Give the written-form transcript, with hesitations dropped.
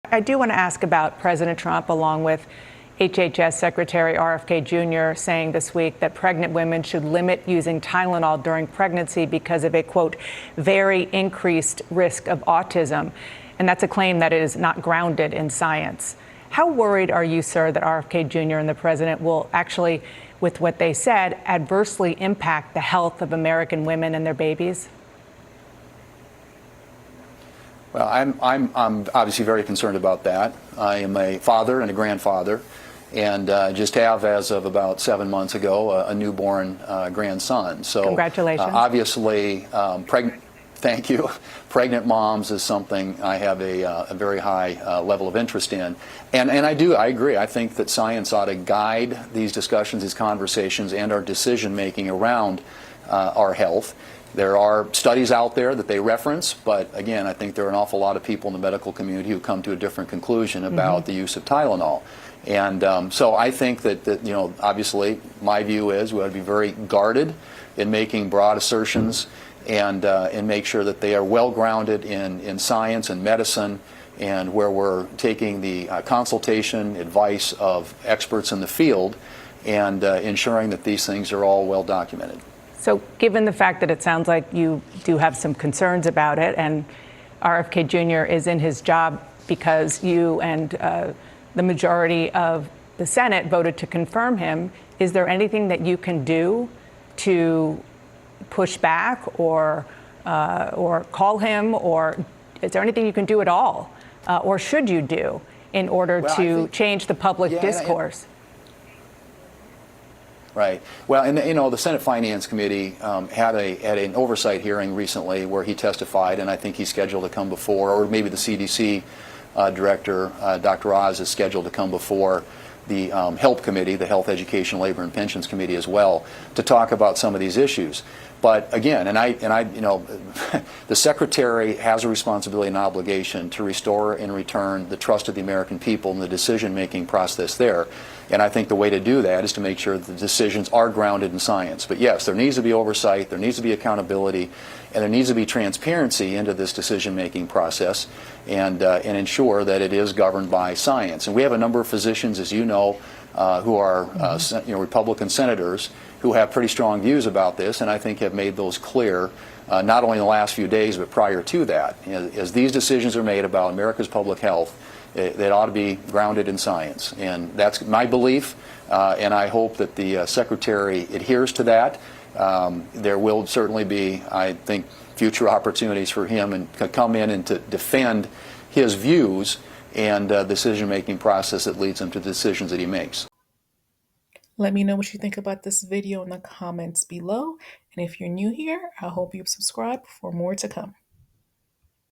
I do want to ask about President Trump, along with HHS Secretary RFK Jr. saying this week that pregnant women should limit using Tylenol during pregnancy because of a, quote, very increased risk of autism. And that's a claim that is not grounded in science. How worried are you, sir, that RFK Jr. and the president will actually, with what they said, adversely impact the health of American women and their babies? Well, I'm obviously very concerned about that. I am a father and a grandfather, and just have, as of about 7 months ago, a newborn grandson. So, congratulations. Obviously, thank you. Pregnant moms is something I have a very high level of interest in, and I agree. I think that science ought to guide these discussions, these conversations, and our decision making around our health. There are studies out there that they reference, but again, I think there are an awful lot of people in the medical community who come to a different conclusion about the use of Tylenol. And so I think that, obviously, my view is we ought to be very guarded in making broad assertions and make sure that they are well grounded in science and medicine, and where we're taking the consultation, advice of experts in the field, and ensuring that these things are all well documented. So given the fact that it sounds like you do have some concerns about it, and RFK Jr. is in his job because you and the majority of the Senate voted to confirm him, is there anything that you can do to push back or call him, or is there anything you can do at all, or should you do in order to change the public discourse? Right. Well, and the Senate Finance Committee had an oversight hearing recently where he testified, and I think he's scheduled to come before, or maybe the CDC director, Dr. Oz, is scheduled to come before the HELP Committee, the Health, Education, Labor, and Pensions Committee as well, to talk about some of these issues. But again, the Secretary has a responsibility and obligation to restore and return the trust of the American people in the decision-making process there. And I think the way to do that is to make sure that the decisions are grounded in science. But yes, there needs to be oversight, there needs to be accountability, and there needs to be transparency into this decision-making process, and ensure that it is governed by science. And we have a number of physicians, as you know, who are Republican senators who have pretty strong views about this, and I think have made those clear, not only in the last few days, but prior to that. As these decisions are made about America's public health, that ought to be grounded in science. And that's my belief, and I hope that the Secretary adheres to that. There will certainly be, I think, future opportunities for him and to come in and to defend his views and the decision-making process that leads him to the decisions that he makes. Let me know what you think about this video in the comments below. And if you're new here, I hope you subscribe for more to come.